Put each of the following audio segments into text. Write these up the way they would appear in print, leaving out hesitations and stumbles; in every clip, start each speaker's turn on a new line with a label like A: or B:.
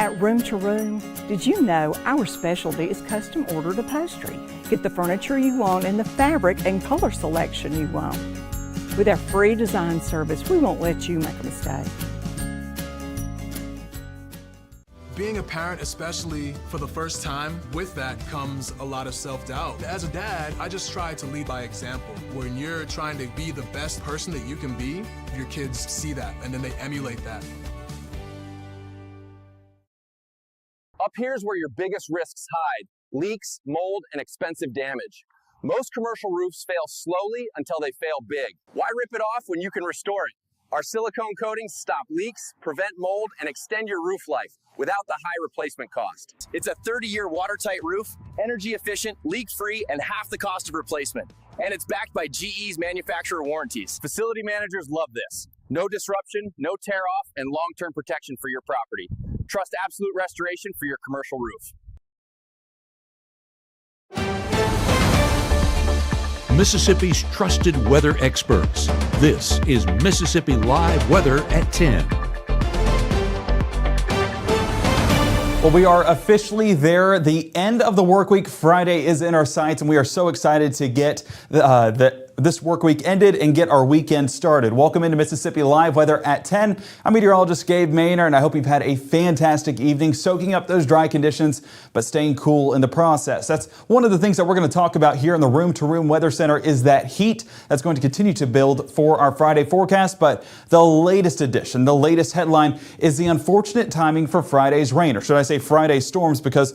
A: At Room to Room, did you know our specialty is custom ordered upholstery? Get the furniture you want and the fabric and color selection you want. With our free design service, we won't let you make a mistake.
B: Being a parent, especially for the first time, with that comes a lot of self-doubt. As a dad, I just try to lead by example. When you're trying to be the best person that you can be, your kids see that and then they emulate that.
C: Up here's where your biggest risks hide: leaks, mold, and expensive damage. Most commercial roofs fail slowly until they fail big. Why rip it off when you can restore it? Our silicone coatings stop leaks, prevent mold, and extend your roof life without the high replacement cost. It's a 30-year watertight roof, energy efficient, leak-free, and half the cost of replacement. And it's backed by GE's manufacturer warranties. Facility managers love this. No disruption, no tear off, and long-term protection for your property. Trust Absolute Restoration for your commercial roof.
D: Mississippi's trusted weather experts. This is Mississippi Live Weather at 10.
E: Well, we are officially there. The end of the work week. Friday is in our sights, and we are so excited to get this work week ended and get our weekend started. Welcome into Mississippi Live Weather at 10. I'm meteorologist Gabe Maynard, and I hope you've had a fantastic evening soaking up those dry conditions, but staying cool in the process. That's one of the things that we're going to talk about here in the Room to Room Weather Center is that heat that's going to continue to build for our Friday forecast. But the latest edition, the latest headline is the unfortunate timing for Friday's rain, or should I say Friday's storms, because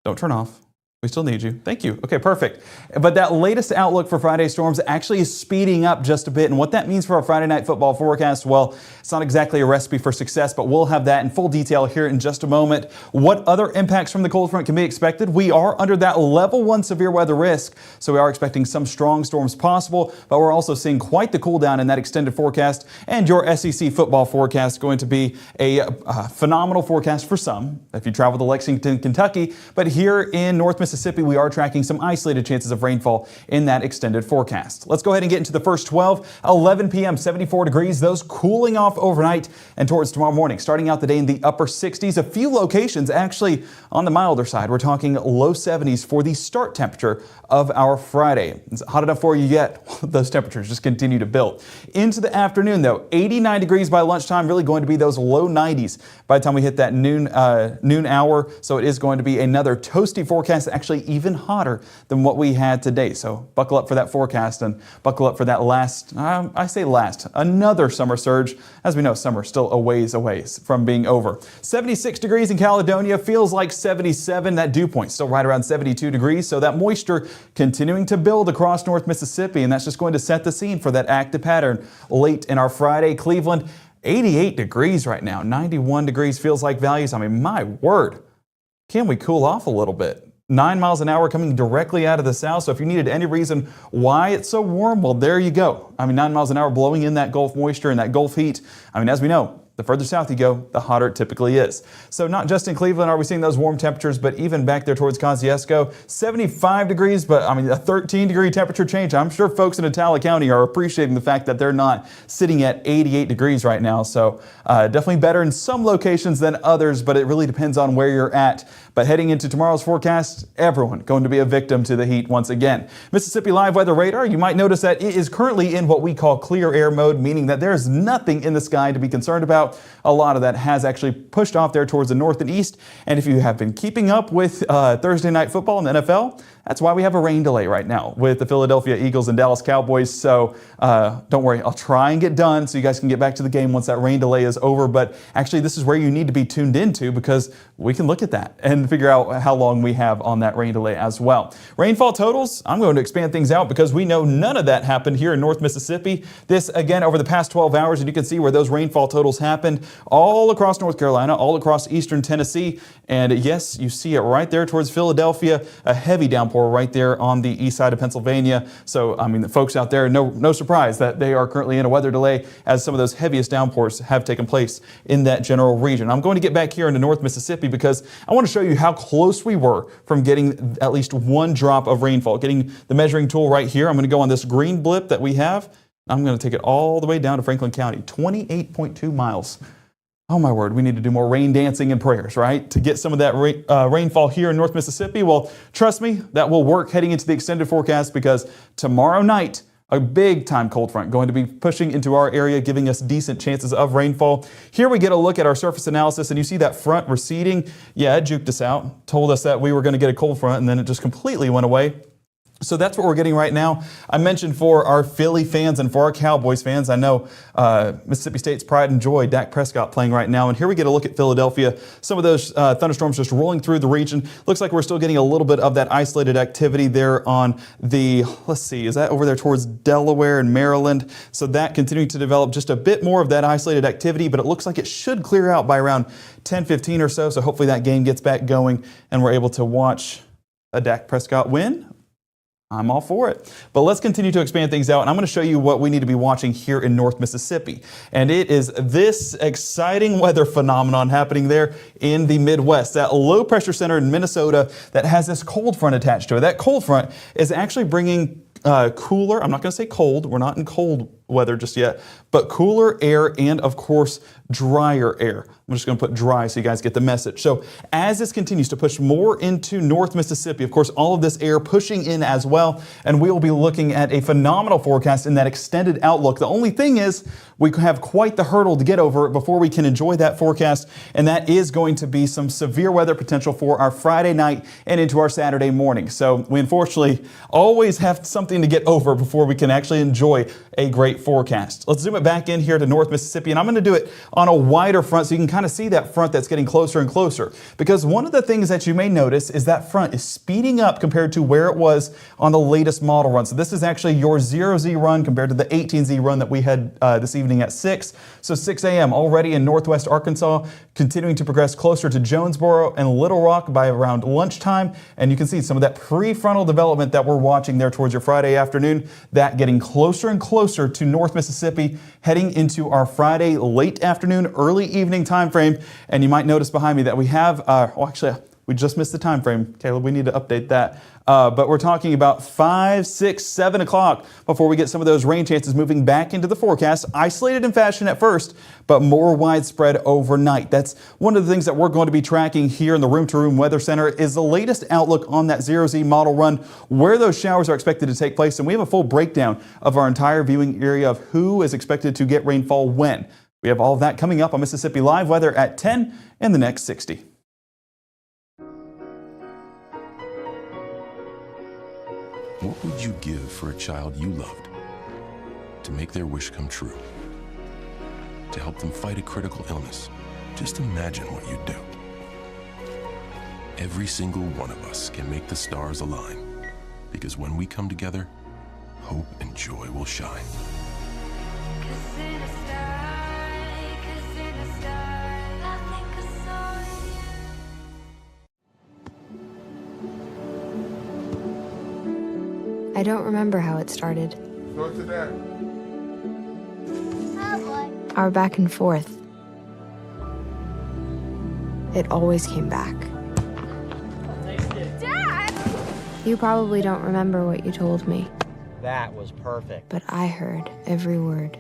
E: don't turn off. We still need you. Thank you. Okay, perfect. But that latest outlook for Friday storms actually is speeding up just a bit. And what that means for our Friday night football forecast, well, it's not exactly a recipe for success, but we'll have that in full detail here in just a moment. What other impacts from the cold front can be expected? We are under that level 1 severe weather risk, so we are expecting some strong storms possible, but we're also seeing quite the cool down in that extended forecast. And your SEC football forecast going to be a phenomenal forecast for some if you travel to Lexington, Kentucky. But here in North Mississippi, we are tracking some isolated chances of rainfall in that extended forecast. Let's go ahead and get into the first 12. 11 p.m., 74 degrees. Those cooling off overnight and towards tomorrow morning. Starting out the day in the upper 60s. A few locations actually on the milder side. We're talking low 70s for the start temperature of our Friday. Is it hot enough for you yet? Those temperatures just continue to build. Into the afternoon, though, 89 degrees by lunchtime. Really going to be those low 90s by the time we hit that noon hour. So it is going to be another toasty forecast, actually even hotter than what we had today. So buckle up for that forecast and buckle up for that another summer surge. As we know, summer still a ways away from being over. 76 degrees in Caledonia, feels like 77. That dew point still right around 72 degrees. So that moisture continuing to build across North Mississippi, and that's just going to set the scene for that active pattern late in our Friday. Cleveland, 88 degrees right now. 91 degrees feels like values. I mean, my word, can we cool off a little bit? 9 miles an hour coming directly out of the south. So if you needed any reason why it's so warm, well, there you go. I mean, 9 miles an hour blowing in that Gulf moisture and that Gulf heat. I mean, as we know, the further south you go, the hotter it typically is. So not just in Cleveland are we seeing those warm temperatures, but even back there towards Kosciuszko, 75 degrees, but I mean a 13-degree temperature change. I'm sure folks in Itala County are appreciating the fact that they're not sitting at 88 degrees right now. So definitely better in some locations than others, but it really depends on where you're at. But heading into tomorrow's forecast, everyone going to be a victim to the heat once again. Mississippi Live Weather Radar, you might notice that it is currently in what we call clear air mode, meaning that there's nothing in the sky to be concerned about. A lot of that has actually pushed off there towards the north and east. And if you have been keeping up with Thursday night football in the NFL, that's why we have a rain delay right now with the Philadelphia Eagles and Dallas Cowboys. So don't worry, I'll try and get done so you guys can get back to the game once that rain delay is over. But actually, this is where you need to be tuned into because we can look at that and figure out how long we have on that rain delay as well. Rainfall totals, I'm going to expand things out because we know none of that happened here in North Mississippi. This, again, over the past 12 hours, and you can see where those rainfall totals happened all across North Carolina, all across eastern Tennessee. And yes, you see it right there towards Philadelphia, a heavy downpour right there on the east side of Pennsylvania. So, I mean, the folks out there, no surprise that they are currently in a weather delay as some of those heaviest downpours have taken place in that general region. I'm going to get back here into North Mississippi because I want to show you how close we were from getting at least one drop of rainfall. Getting the measuring tool right here, I'm going to go on this green blip that we have. I'm going to take it all the way down to Franklin County, 28.2 miles. Oh my word, we need to do more rain dancing and prayers, right? To get some of that rainfall here in North Mississippi. Well, trust me, that will work heading into the extended forecast because tomorrow night, a big time cold front going to be pushing into our area, giving us decent chances of rainfall. Here we get a look at our surface analysis and you see that front receding. Yeah, it juked us out, told us that we were going to get a cold front and then it just completely went away. So that's what we're getting right now. I mentioned for our Philly fans and for our Cowboys fans, I know Mississippi State's pride and joy, Dak Prescott playing right now. And here we get a look at Philadelphia. Some of those thunderstorms just rolling through the region. Looks like we're still getting a little bit of that isolated activity there on the, let's see, is that over there towards Delaware and Maryland? So that continuing to develop just a bit more of that isolated activity, but it looks like it should clear out by around 10:15 or so. So hopefully that game gets back going and we're able to watch a Dak Prescott win. I'm all for it. But let's continue to expand things out, and I'm going to show you what we need to be watching here in North Mississippi. And it is this exciting weather phenomenon happening there in the Midwest. That low pressure center in Minnesota that has this cold front attached to it. That cold front is actually bringing cooler, I'm not going to say cold, we're not in cold weather just yet, but cooler air and of course drier air. I'm just going to put dry so you guys get the message. So as this continues to push more into North Mississippi, of course, all of this air pushing in as well, and we will be looking at a phenomenal forecast in that extended outlook. The only thing is we have quite the hurdle to get over before we can enjoy that forecast, and that is going to be some severe weather potential for our Friday night and into our Saturday morning. So we unfortunately always have something to get over before we can actually enjoy a great forecast. Let's zoom it back in here to North Mississippi, and I'm going to do it on a wider front so you can kind of see that front that's getting closer and closer. Because one of the things that you may notice is that front is speeding up compared to where it was on the latest model run. So this is actually your 0Z run compared to the 18Z run that we had this evening at 6. So 6 a.m. already in northwest Arkansas, continuing to progress closer to Jonesboro and Little Rock by around lunchtime. And you can see some of that prefrontal development that we're watching there towards your Friday afternoon, that getting closer and closer to North Mississippi, heading into our Friday late afternoon, early evening time frame. And you might notice behind me that we have, we just missed the time frame. Caleb, we need to update that. But we're talking about 5, 6, 7 o'clock before we get some of those rain chances moving back into the forecast, isolated in fashion at first, but more widespread overnight. That's one of the things that we're going to be tracking here in the Room to Room Weather Center is the latest outlook on that 0Z model run, where those showers are expected to take place. And we have a full breakdown of our entire viewing area of who is expected to get rainfall when. We have all of that coming up on Mississippi Live Weather at 10 in the next 60.
F: What would you give for a child you loved? To make their wish come true? To help them fight a critical illness? Just imagine what you'd do. Every single one of us can make the stars align, because when we come together, hope and joy will shine.
G: I don't remember how it started.
H: Go to that.
G: Our back and forth. It always came back. Dad! You probably don't remember what you told me,
I: That was perfect.
G: but I heard every word.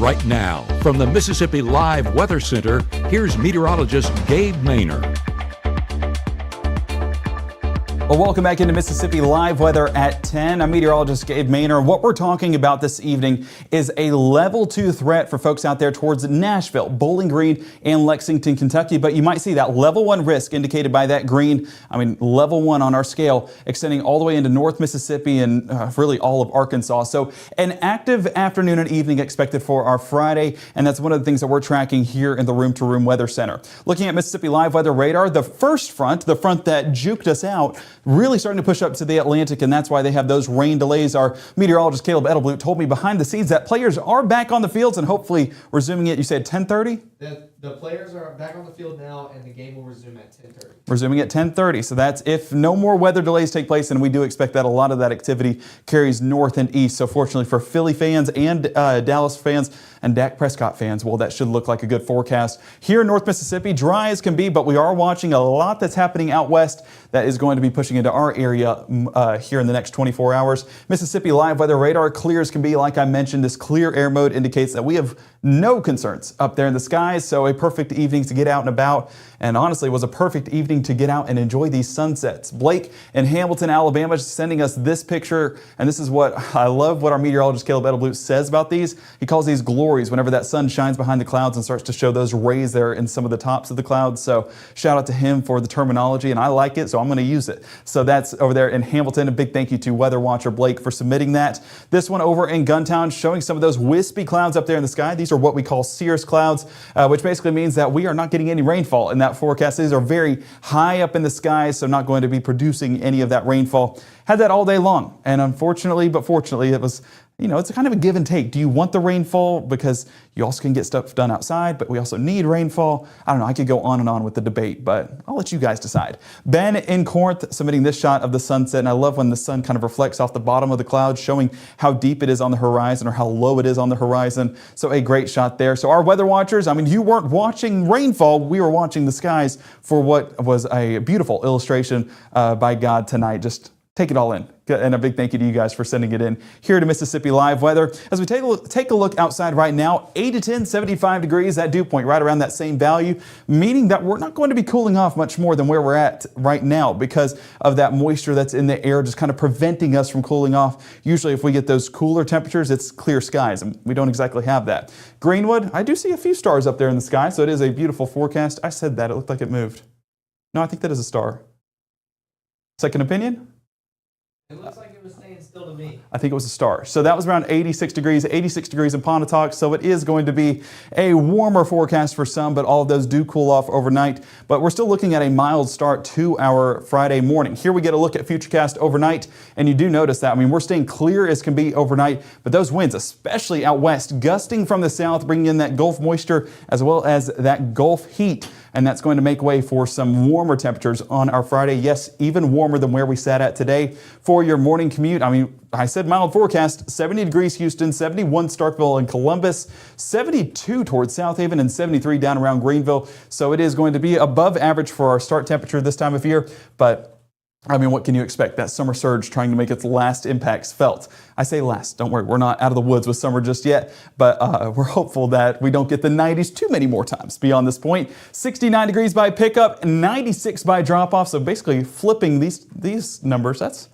D: Right now, from the Mississippi Live Weather Center, here's meteorologist Gabe Maynor.
E: Well, welcome back into Mississippi Live Weather at 10. I'm meteorologist Gabe Maynor. What we're talking about this evening is a level 2 threat for folks out there towards Nashville, Bowling Green, and Lexington, Kentucky. But you might see that level 1 risk indicated by that green, level 1 on our scale, extending all the way into North Mississippi and really all of Arkansas. So an active afternoon and evening expected for our Friday, and that's one of the things that we're tracking here in the Room to Room Weather Center. Looking at Mississippi Live Weather radar, the first front, the front that juked us out, really starting to push up to the Atlantic, and that's why they have those rain delays. Our meteorologist Caleb Edelblut told me behind the scenes that players are back on the fields and hopefully resuming it. You said 10:30?
H: The players are back on the field now, and the game will resume at 10:30.
E: Resuming at 10:30. So that's if no more weather delays take place, and we do expect that a lot of that activity carries north and east. So fortunately for Philly fans and Dallas fans and Dak Prescott fans, well, that should look like a good forecast. Here in North Mississippi, dry as can be, but we are watching a lot that's happening out west that is going to be pushing into our area here in the next 24 hours. Mississippi Live Weather Radar, clear as can be. Like I mentioned, this clear air mode indicates that we have no concerns up there in the skies. So a perfect evening to get out and about. And honestly, it was a perfect evening to get out and enjoy these sunsets. Blake in Hamilton, Alabama, is sending us this picture. And this is what I love what our meteorologist Caleb Edelblut says about these. He calls these glories whenever that sun shines behind the clouds and starts to show those rays there in some of the tops of the clouds. So shout out to him for the terminology, and I like it, so I'm going to use it. So that's over there in Hamilton. A big thank you to Weather Watcher Blake for submitting that. This one over in Guntown showing some of those wispy clouds up there in the sky. These are what we call cirrus clouds, which basically means that we are not getting any rainfall in that forecast. These are very high up in the sky, so not going to be producing any of that rainfall. Had that all day long, and unfortunately, but fortunately, it was, you know, it's a kind of a give and take. Do you want the rainfall because you also can get stuff done outside, but we also need rainfall? I don't know. I could go on and on with the debate, but I'll let you guys decide. Ben in Corinth submitting this shot of the sunset, and I love when the sun kind of reflects off the bottom of the clouds, showing how deep it is on the horizon or how low it is on the horizon. So a great shot there. So our weather watchers, I mean, you weren't watching rainfall. We were watching the skies for what was a beautiful illustration by God tonight. Just take it all in. And a big thank you to you guys for sending it in here to Mississippi Live Weather. As we take a look outside right now, 8 to 10, 75 degrees, that dew point right around that same value, meaning that we're not going to be cooling off much more than where we're at right now because of that moisture that's in the air, just kind of preventing us from cooling off. Usually if we get those cooler temperatures, it's clear skies, and we don't exactly have that. Greenwood, I do see a few stars up there in the sky, so it is a beautiful forecast. I said that, it looked like it moved. No, I think that is a star. Second opinion?
H: It looks like it was staying still to me.
E: I think it was a star. So that was around 86 degrees in Pontotoc. So it is going to be a warmer forecast for some, but all of those do cool off overnight. But we're still looking at a mild start to our Friday morning. Here we get a look at Futurecast overnight, and you do notice that. I mean, we're staying clear as can be overnight, but those winds, especially out west, gusting from the south, bringing in that Gulf moisture as well as that Gulf heat. And that's going to make way for some warmer temperatures on our Friday. Yes, even warmer than where we sat at today for your morning commute. I mean, I said mild forecast, 70 degrees Houston, 71 Starkville and Columbus, 72 towards South Haven, and 73 down around Greenville. So it is going to be above average for our start temperature this time of year, but I mean, what can you expect? That summer surge trying to make its last impacts felt. I say last, don't worry, we're not out of the woods with summer just yet, but we're hopeful that we don't get the 90s too many more times beyond this point. 69 degrees by pickup, 96 by drop-off, so basically flipping these numbers, that's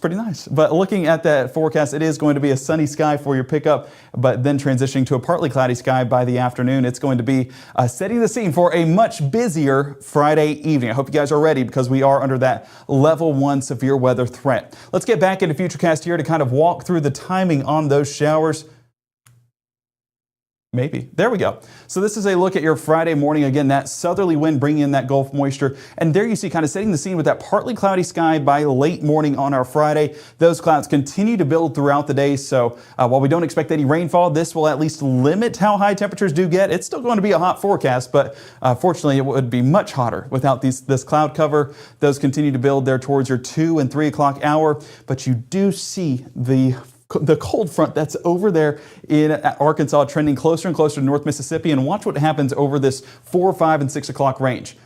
E: pretty nice. But looking at that forecast, it is going to be a sunny sky for your pickup, but then transitioning to a partly cloudy sky by the afternoon. It's going to be setting the scene for a much busier Friday evening. I hope you guys are ready because we are under that level 1 severe weather threat. Let's get back into Futurecast here to kind of walk through the timing on those showers. Maybe. There we go. So this is a look at your Friday morning. Again, that southerly wind bringing in that Gulf moisture. And there you see kind of setting the scene with that partly cloudy sky by late morning on our Friday. Those clouds continue to build throughout the day. So while we don't expect any rainfall, this will at least limit how high temperatures do get. It's still going to be a hot forecast, but fortunately it would be much hotter without this cloud cover. Those continue to build there towards your 2 and 3 o'clock hour. But you do see the cold front that's over there in Arkansas trending closer and closer to North Mississippi, and watch what happens over this 4, 5, and 6 o'clock range.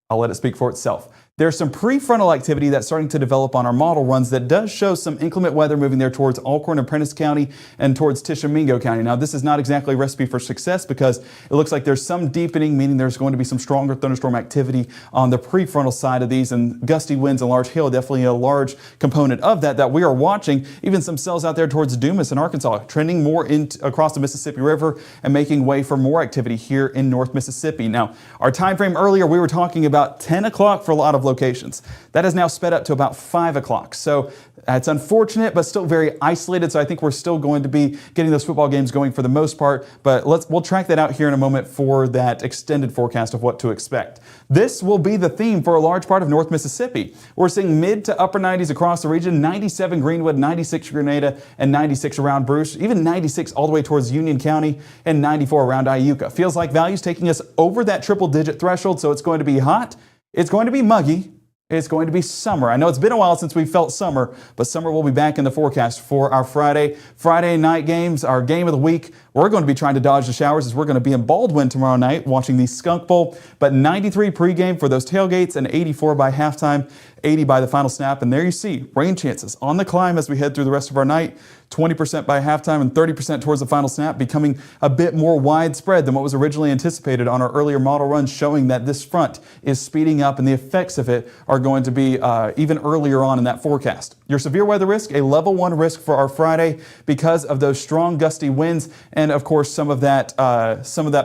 E: I'll let it speak for itself. There's some prefrontal activity that's starting to develop on our model runs that does show some inclement weather moving there towards Alcorn and Prentice County and towards Tishomingo County. Now, this is not exactly a recipe for success because it looks like there's some deepening, meaning there's going to be some stronger thunderstorm activity on the prefrontal side of these, and gusty winds and large hail, definitely a large component of that we are watching. Even some cells out there towards Dumas in Arkansas, trending more across the Mississippi River and making way for more activity here in North Mississippi. Now, our time frame earlier, we were talking about 10 o'clock for a lot of of locations. That has now sped up to about 5 o'clock. So it's unfortunate, but still very isolated. So I think we're still going to be getting those football games going for the most part. But we'll track that out here in a moment for that extended forecast of what to expect. This will be the theme for a large part of North Mississippi. We're seeing mid to upper 90s across the region, 97 Greenwood, 96 Grenada, and 96 around Bruce, even 96 all the way towards Union County, and 94 around Iuka. Feels like values taking us over that triple-digit threshold, so it's going to be hot, it's going to be muggy, it's going to be summer. I know it's been a while since we felt summer, but summer will be back in the forecast for our Friday night games, our game of the week. We're going to be trying to dodge the showers as we're going to be in Baldwin tomorrow night watching the Skunk Bowl. But 93 pregame for those tailgates and 84 by halftime, 80 by the final snap. And there you see rain chances on the climb as we head through the rest of our night. 20% by halftime and 30% towards the final snap, becoming a bit more widespread than what was originally anticipated on our earlier model runs, showing that this front is speeding up and the effects of it are going to be even earlier on in that forecast. Your severe weather risk, a level 1 risk for our Friday because of those strong gusty winds and of course some of that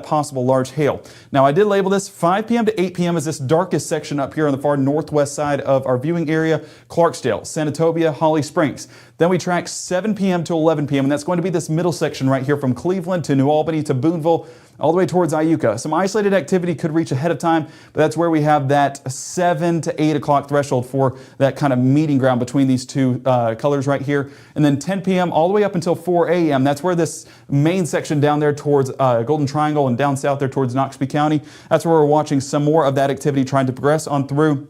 E: possible large hail. Now I did label this 5 p.m. to 8 p.m. as this darkest section up here on the far northwest side of our viewing area, Clarksdale, Senatobia, Holly Springs. Then we track 7 p.m. to 11 p.m. and that's going to be this middle section right here from Cleveland to New Albany to Boonville, all the way towards Iuka. Some isolated activity could reach ahead of time, but that's where we have that 7 to 8 o'clock threshold for that kind of meeting ground between these two colors right here. And then 10 p.m. all the way up until 4 a.m. That's where this main section down there towards Golden Triangle and down south there towards Noxubee County, that's where we're watching some more of that activity trying to progress on through.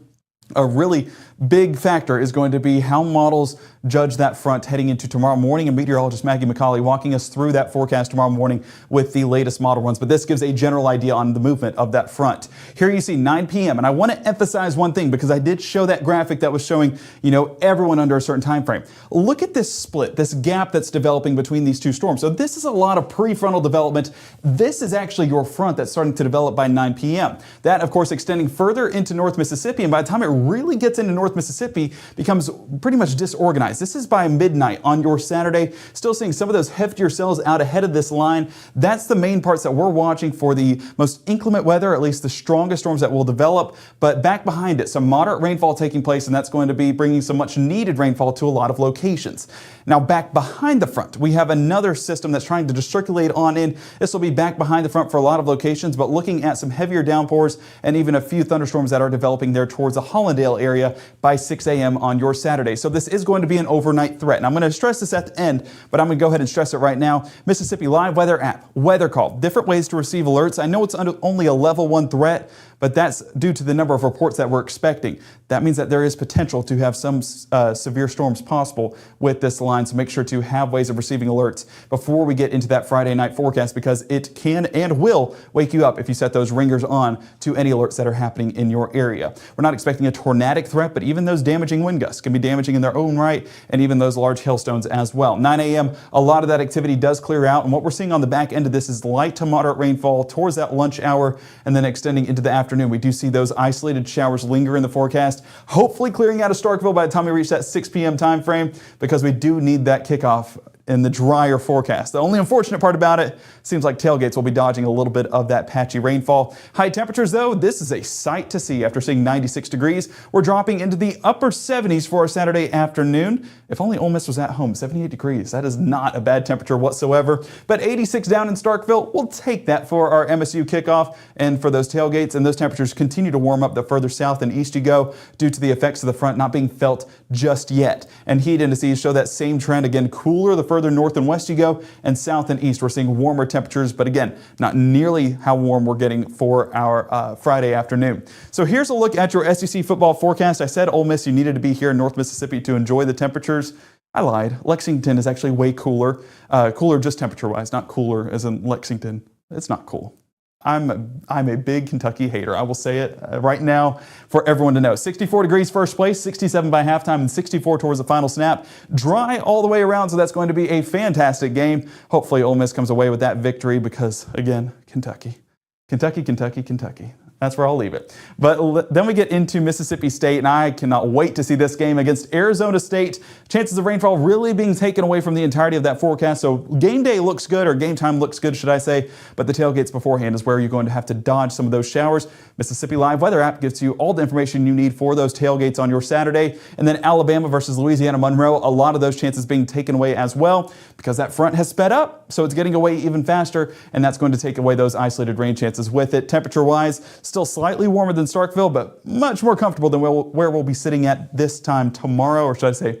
E: A really big factor is going to be how models judge that front heading into tomorrow morning, and meteorologist Maggie McCauley walking us through that forecast tomorrow morning with the latest model runs. But this gives a general idea on the movement of that front. Here you see 9 p.m. and I want to emphasize one thing because I did show that graphic that was showing, everyone under a certain time frame. Look at this split, this gap that's developing between these two storms. So this is a lot of prefrontal development. This is actually your front that's starting to develop by 9 p.m. That, of course, extending further into North Mississippi, and by the time it really gets into North Mississippi, becomes pretty much disorganized. This is by midnight on your Saturday. Still seeing some of those heftier cells out ahead of this line. That's the main parts that we're watching for the most inclement weather, at least the strongest storms that will develop. But back behind it, some moderate rainfall taking place, and that's going to be bringing some much needed rainfall to a lot of locations. Now back behind the front, we have another system that's trying to just circulate on in. This will be back behind the front for a lot of locations, but looking at some heavier downpours and even a few thunderstorms that are developing there towards the Hollandale area by 6 a.m. on your Saturday. So this is going to be an overnight threat. And I'm going to stress this at the end, but I'm going to go ahead and stress it right now. Mississippi Live Weather app, Weather Call, different ways to receive alerts. I know it's only a level 1 threat, but that's due to the number of reports that we're expecting. That means that there is potential to have some severe storms possible with this line, so make sure to have ways of receiving alerts before we get into that Friday night forecast, because it can and will wake you up if you set those ringers on to any alerts that are happening in your area. We're not expecting a tornadic threat, but even those damaging wind gusts can be damaging in their own right, and even those large hailstones as well. 9 a.m., a lot of that activity does clear out, and what we're seeing on the back end of this is light to moderate rainfall towards that lunch hour and then extending into the afternoon. We do see those isolated showers linger in the forecast, hopefully clearing out of Starkville by the time we reach that 6 p.m. time frame, because we do need that kickoff in the drier forecast. The only unfortunate part about it, seems like tailgates will be dodging a little bit of that patchy rainfall. High temperatures though, this is a sight to see. After seeing 96 degrees, we're dropping into the upper 70s for our Saturday afternoon. If only Ole Miss was at home, 78 degrees. That is not a bad temperature whatsoever. But 86 down in Starkville, we'll take that for our MSU kickoff and for those tailgates. And those temperatures continue to warm up the further south and east you go due to the effects of the front not being felt just yet. And heat indices show that same trend again, cooler the further north and west you go, and south and east we're seeing warmer temperatures, but again, not nearly how warm we're getting for our Friday afternoon. So here's a look at your SEC football forecast. I said Ole Miss, you needed to be here in North Mississippi to enjoy the temperatures. I lied. Lexington is actually way cooler. Cooler just temperature-wise, not cooler as in Lexington. It's not cool. I'm a big Kentucky hater. I will say it right now for everyone to know. 64 degrees first place, 67 by halftime, and 64 towards the final snap. Dry all the way around, so that's going to be a fantastic game. Hopefully Ole Miss comes away with that victory because, again, Kentucky. Kentucky, Kentucky, Kentucky. That's where I'll leave it. But then we get into Mississippi State, and I cannot wait to see this game against Arizona State. Chances of rainfall really being taken away from the entirety of that forecast. So game day looks good, or game time looks good, should I say. But the tailgates beforehand is where you're going to have to dodge some of those showers. Mississippi Live Weather app gives you all the information you need for those tailgates on your Saturday. And then Alabama versus Louisiana Monroe, a lot of those chances being taken away as well because that front has sped up. So it's getting away even faster, and that's going to take away those isolated rain chances with it. Temperature-wise, still slightly warmer than Starkville, but much more comfortable than where we'll be sitting at this time tomorrow, or should I say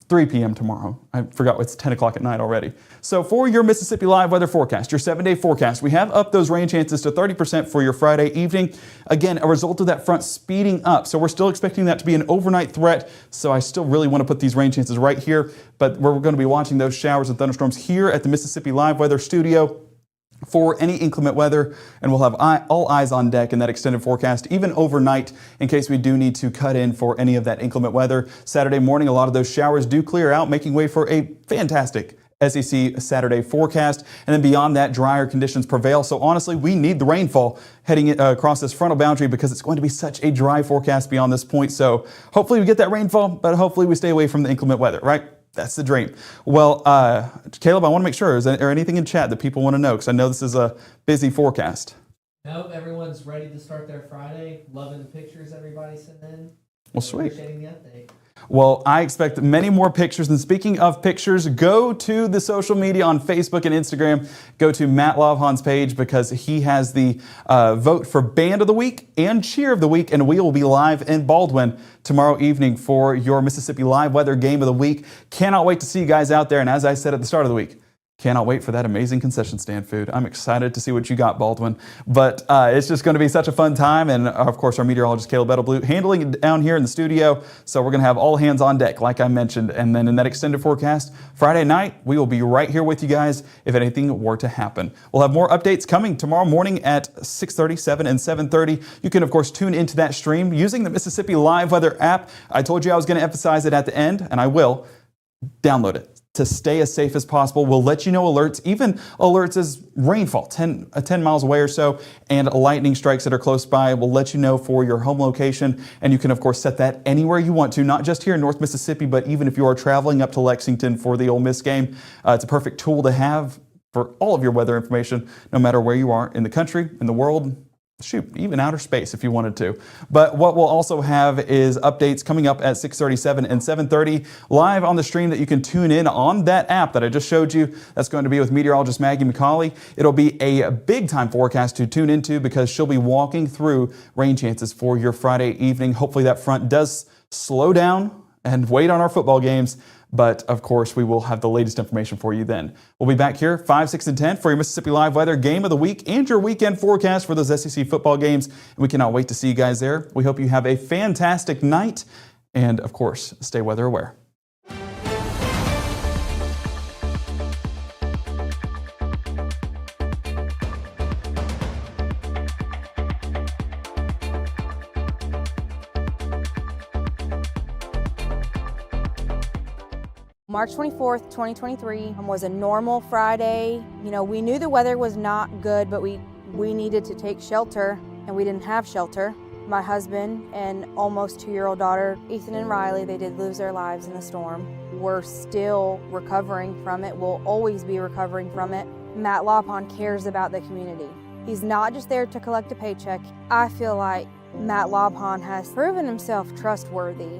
E: 3 p.m. tomorrow. I forgot it's 10 o'clock at night already. So for your Mississippi Live weather forecast, your 7-day forecast, we have upped those rain chances to 30% for your Friday evening. Again, a result of that front speeding up. So we're still expecting that to be an overnight threat. So I still really want to put these rain chances right here, but we're going to be watching those showers and thunderstorms here at the Mississippi Live Weather Studio for any inclement weather, and we'll have all eyes on deck in that extended forecast, even overnight, in case we do need to cut in for any of that inclement weather. Saturday morning, a lot of those showers do clear out, making way for a fantastic SEC Saturday forecast. And then beyond that, drier conditions prevail. So honestly, we need the rainfall heading across this frontal boundary because it's going to be such a dry forecast beyond this point. So hopefully we get that rainfall, but hopefully we stay away from the inclement weather, right? That's the dream. Well, Caleb, I want to make sure, is there anything in chat that people want to know? Because I know this is a busy forecast.
H: Nope, everyone's ready to start their Friday. Loving the pictures everybody sent in.
E: Well, sweet.
H: Appreciating the update.
E: Well, I expect many more pictures. And speaking of pictures, go to the social media on Facebook and Instagram. Go to Matt Lavhan's page because he has the vote for Band of the Week and Cheer of the Week. And we will be live in Baldwin tomorrow evening for your Mississippi Live Weather Game of the Week. Cannot wait to see you guys out there. And as I said at the start of the week, cannot wait for that amazing concession stand food. I'm excited to see what you got, Baldwin. But it's just going to be such a fun time. And of course, our meteorologist, Caleb Edelblue, handling it down here in the studio. So we're going to have all hands on deck, like I mentioned. And then in that extended forecast, Friday night, we will be right here with you guys if anything were to happen. We'll have more updates coming tomorrow morning at 6:30, 7, and 7:30. You can, of course, tune into that stream using the Mississippi Live Weather app. I told you I was going to emphasize it at the end, and I will. Download it to stay as safe as possible. We'll let you know alerts, even alerts as rainfall, 10 miles away or so, and lightning strikes that are close by. We'll let you know for your home location, and you can, of course, set that anywhere you want to, not just here in North Mississippi, but even if you are traveling up to Lexington for the Ole Miss game. It's a perfect tool to have for all of your weather information, no matter where you are in the country, in the world, shoot, even outer space if you wanted to. But what we'll also have is updates coming up at 6:37 and 7:30 live on the stream that you can tune in on that app that I just showed you. That's going to be with meteorologist Maggie McCauley. It'll be a big time forecast to tune into because she'll be walking through rain chances for your Friday evening. Hopefully that front does slow down and wait on our football games. But of course, we will have the latest information for you then. We'll be back here 5, 6, and 10 for your Mississippi Live Weather Game of the Week and your weekend forecast for those SEC football games. And we cannot wait to see you guys there. We hope you have a fantastic night. And of course, stay weather aware.
J: March 24th, 2023 was a normal Friday. You know, we knew the weather was not good, but we needed to take shelter, and we didn't have shelter. My husband and almost 2-year-old daughter, Ethan and Riley, they did lose their lives in the storm. We're still recovering from it. We'll always be recovering from it. Matt Lavhan cares about the community. He's not just there to collect a paycheck. I feel like Matt Lavhan has proven himself trustworthy